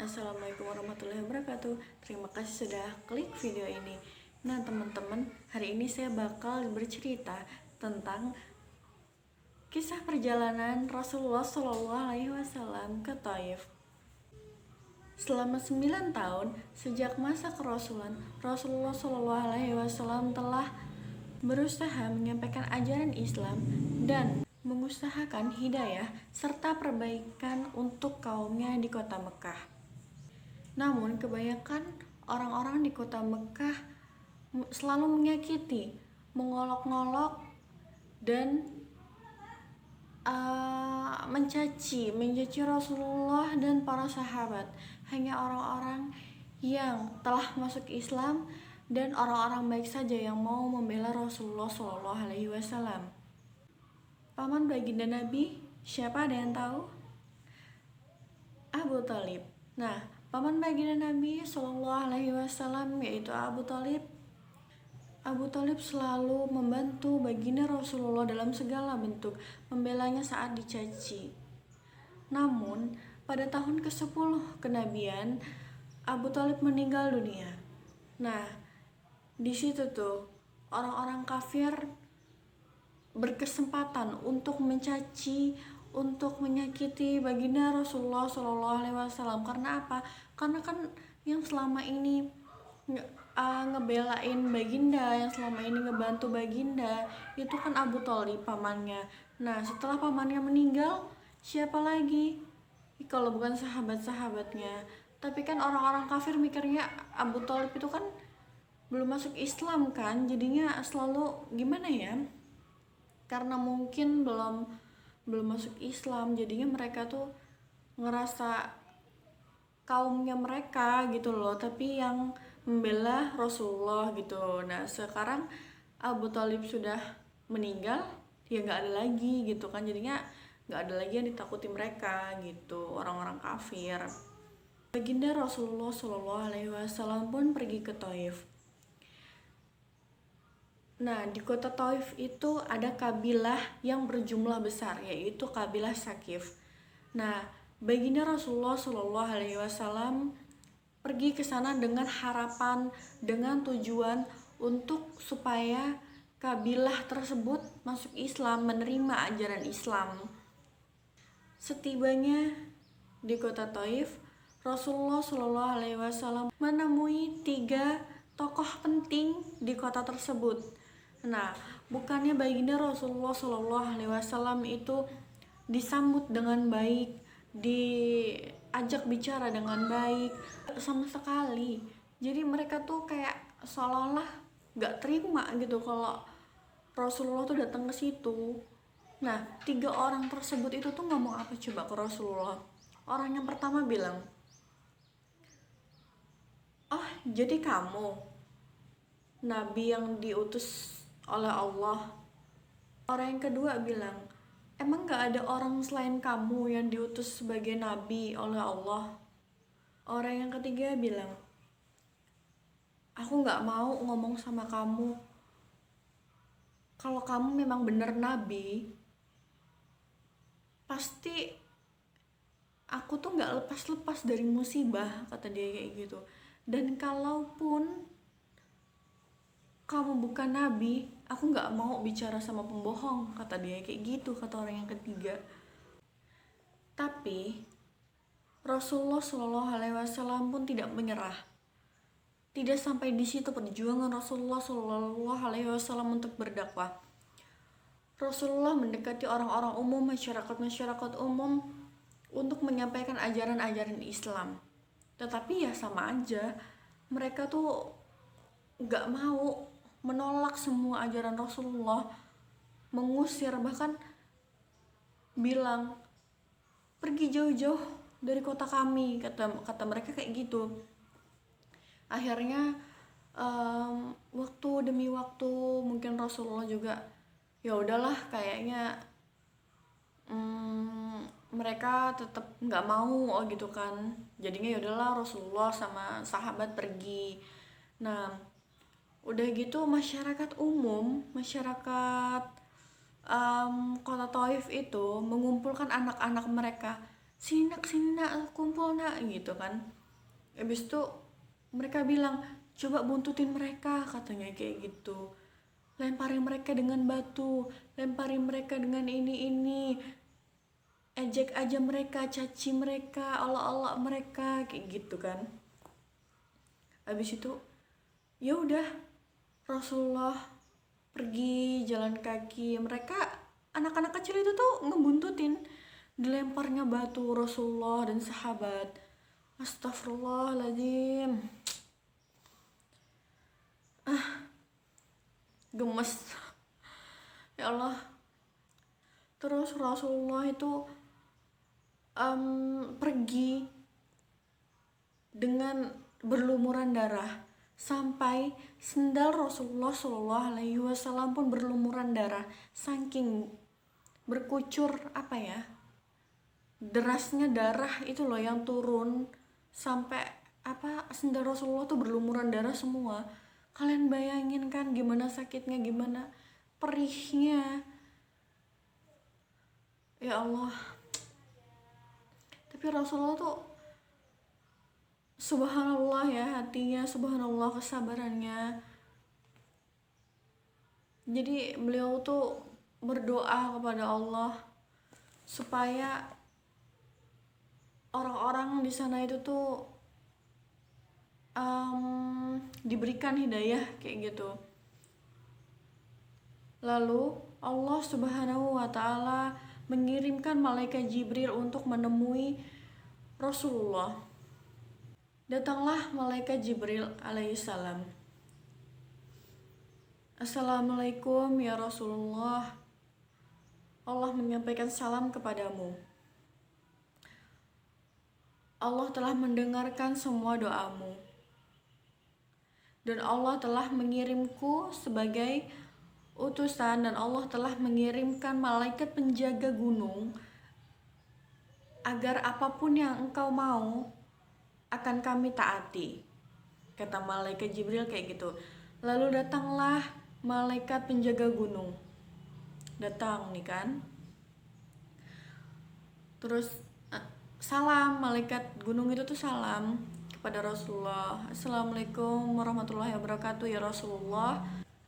Assalamualaikum warahmatullahi wabarakatuh. Terima kasih sudah klik video ini. Nah teman-teman, hari ini saya bakal bercerita tentang kisah perjalanan Rasulullah SAW ke Taif. Selama 9 tahun sejak masa kerasulan, Rasulullah SAW telah berusaha menyampaikan ajaran Islam dan mengusahakan hidayah serta perbaikan untuk kaumnya di kota Mekah. Namun kebanyakan orang-orang di kota Mekah selalu menyakiti, mengolok-ngolok dan mencaci Rasulullah dan para sahabat. Hanya orang-orang yang telah masuk Islam dan orang-orang baik saja yang mau membela Rasulullah SAW. Paman baginda Nabi, siapa, ada yang tahu? Abu Thalib. Nah, paman baginda Nabi SAW yaitu Abu Thalib. Abu Thalib selalu membantu baginda Rasulullah dalam segala bentuk, membelanya saat dicaci. Namun, pada tahun ke-10 kenabian, Abu Thalib meninggal dunia. Nah, di situ tuh orang-orang kafir berkesempatan untuk mencaci, untuk menyakiti baginda Rasulullah SAW. Karena apa? Karena kan yang selama ini ngebelain baginda, yang selama ini ngebantu baginda, itu kan Abu Thalib, pamannya. Nah, setelah pamannya meninggal, siapa lagi kalau bukan sahabat-sahabatnya? Tapi kan orang-orang kafir mikirnya Abu Thalib itu kan belum masuk Islam kan, jadinya selalu gimana ya, karena mungkin belum masuk Islam, jadinya mereka tuh ngerasa kaumnya mereka gitu loh, tapi yang membela Rasulullah gitu. Nah sekarang Abu Thalib sudah meninggal, ya nggak ada lagi gitu kan, jadinya nggak ada lagi yang ditakuti mereka gitu, orang-orang kafir. Baginda Rasulullah SAW pun pergi ke Taif. Nah, di kota Taif itu ada kabilah yang berjumlah besar, yaitu kabilah Sakif. Nah, baginda Rasulullah SAW pergi ke sana dengan harapan, dengan tujuan untuk supaya kabilah tersebut masuk Islam, menerima ajaran Islam. Setibanya di kota Taif, Rasulullah SAW menemui 3 tokoh penting di kota tersebut. Nah, bukannya baginda Rasulullah SAW itu disambut dengan baik, diajak bicara dengan baik, sama sekali. Jadi mereka tuh kayak seolah-olah gak terima gitu kalau Rasulullah tuh datang ke situ. Nah, 3 orang tersebut itu tuh ngomong apa coba ke Rasulullah? Orang yang pertama bilang, "Oh, jadi kamu Nabi yang diutus oleh Allah?" Orang yang kedua bilang, "Emang gak ada orang selain kamu yang diutus sebagai Nabi oleh Allah?" Orang yang ketiga bilang, "Aku gak mau ngomong sama kamu. Kalau kamu memang benar Nabi, pasti aku tuh gak lepas-lepas dari musibah," kata dia kayak gitu. "Dan kalaupun kamu bukan Nabi, aku gak mau bicara sama pembohong," kata dia kayak gitu, kata orang yang ketiga. Tapi Rasulullah SAW pun tidak menyerah. Tidak sampai di situ perjuangan Rasulullah SAW untuk berdakwah. Rasulullah mendekati orang-orang umum, masyarakat umum untuk menyampaikan ajaran-ajaran Islam. Tetapi ya sama aja, mereka tuh gak mau, menolak semua ajaran Rasulullah, mengusir, bahkan bilang, "Pergi jauh-jauh dari kota kami," kata mereka kayak gitu. Akhirnya waktu demi waktu, mungkin Rasulullah juga ya udahlah, kayaknya mereka tetap nggak mau gitu kan. Jadinya ya udahlah, Rasulullah sama sahabat pergi. Nah, udah gitu masyarakat umum, masyarakat kota Taif itu mengumpulkan anak-anak mereka sini nak kumpul nak gitu kan. Habis itu mereka bilang coba buntutin mereka, katanya kayak gitu. Lemparin mereka dengan batu, lemparin mereka dengan ini, ejek aja mereka, caci mereka, olok-olok mereka kayak gitu kan. Habis itu ya udah, Rasulullah pergi jalan kaki. Mereka anak-anak kecil itu tuh ngebuntutin, dilemparnya batu Rasulullah dan sahabat. Astagfirullahaladzim, gemes. Ya Allah. Terus Rasulullah itu pergi dengan berlumuran darah, sampai sendal Rasulullah Shallallahu Alaihi Wasallam pun berlumuran darah, saking berkucur apa ya, derasnya darah itu loh yang turun, sampai apa, sendal Rasulullah tuh berlumuran darah semua. Kalian bayangin kan gimana sakitnya, gimana perihnya. Ya Allah. Tapi Rasulullah tuh subhanallah ya, hatinya subhanallah, kesabarannya. Jadi beliau tuh berdoa kepada Allah supaya orang-orang di sana itu tuh diberikan hidayah kayak gitu. Lalu Allah Subhanahu wa Ta'ala mengirimkan malaikat Jibril untuk menemui Rasulullah. Datanglah malaikat Jibril alaihissalam. Assalamualaikum ya Rasulullah. Allah menyampaikan salam kepadamu. Allah telah mendengarkan semua doamu. Dan Allah telah mengirimku sebagai utusan, dan Allah telah mengirimkan malaikat penjaga gunung agar apapun yang engkau mau akan kami taati, kata malaikat Jibril kayak gitu. Lalu datanglah malaikat penjaga gunung, datang nih kan, terus salam, malaikat gunung itu tuh salam kepada Rasulullah. Assalamualaikum warahmatullahi wabarakatuh ya Rasulullah,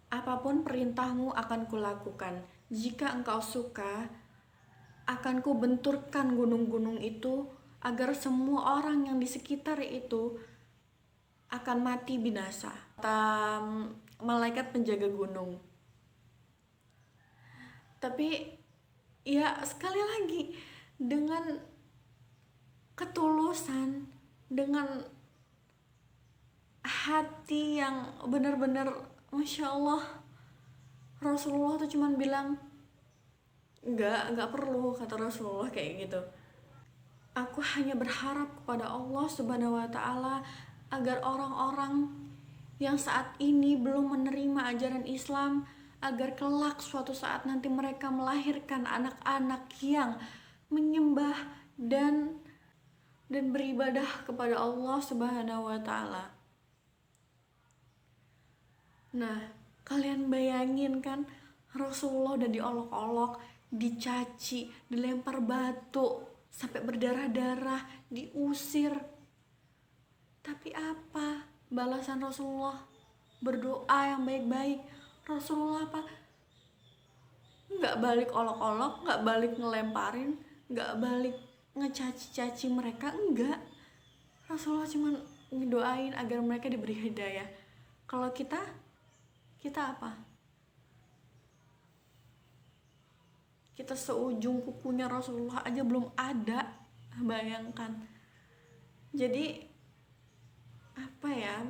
apapun perintahmu akan kulakukan. Jika engkau suka, akan ku benturkan gunung-gunung itu agar semua orang yang di sekitar itu akan mati binasa, kata malaikat penjaga gunung. Tapi ya sekali lagi, dengan ketulusan, dengan hati yang benar-benar Masya Allah, Rasulullah tuh cuman bilang enggak perlu, kata Rasulullah kayak gitu. Aku hanya berharap kepada Allah Subhanahu wa Ta'ala agar orang-orang yang saat ini belum menerima ajaran Islam, agar kelak suatu saat nanti mereka melahirkan anak-anak yang menyembah dan beribadah kepada Allah Subhanahu wa Ta'ala. Nah, kalian bayangin kan, Rasulullah udah diolok-olok, dicaci, dilempar batu sampai berdarah-darah, diusir. Tapi apa balasan Rasulullah? Berdoa yang baik-baik. Rasulullah apa? Nggak balik olok-olok, nggak balik ngelemparin, nggak balik ngecaci-caci mereka, enggak. Rasulullah cuma ngedoain agar mereka diberi hidayah. Kalau kita apa? Kita seujung kukunya Rasulullah aja belum ada, bayangkan. Jadi apa ya,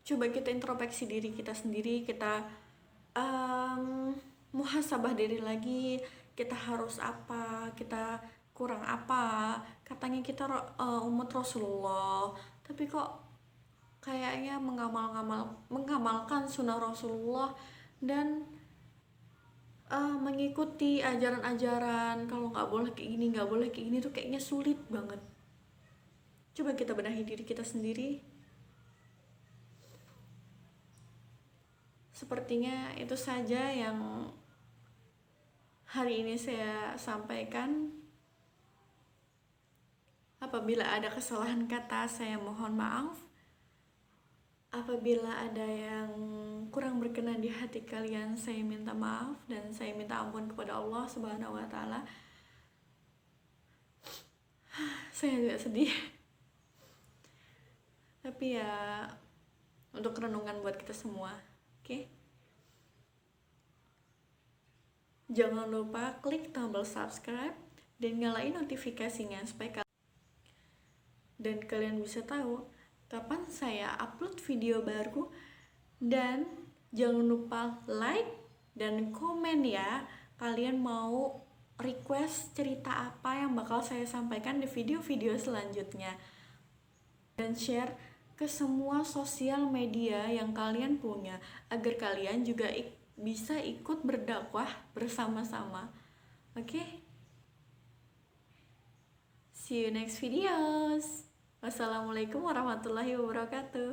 coba kita introspeksi diri kita sendiri, kita muhasabah diri lagi, kita harus apa, kita kurang apa. Katanya kita umat Rasulullah, tapi kok kayaknya mengamalkan sunnah Rasulullah dan mengikuti ajaran-ajaran kalau nggak boleh kayak gini, nggak boleh kayak gini tuh kayaknya sulit banget. Coba kita benahi diri kita sendiri. Sepertinya itu saja yang hari ini saya sampaikan. Apabila ada kesalahan kata, saya mohon maaf. Apabila ada yang kurang berkenan di hati kalian, saya minta maaf dan saya minta ampun kepada Allah Subhanahu wa taala. Saya juga sedih. Tapi ya untuk renungan buat kita semua. Oke? Jangan lupa klik tombol subscribe dan nyalain notifikasinya supaya kalian bisa tahu kapan saya upload video baru. Dan jangan lupa like dan komen ya, kalian mau request cerita apa yang bakal saya sampaikan di video-video selanjutnya. Dan share ke semua sosial media yang kalian punya agar kalian juga bisa ikut berdakwah bersama-sama. Oke? See you next videos. Wassalamualaikum warahmatullahi wabarakatuh.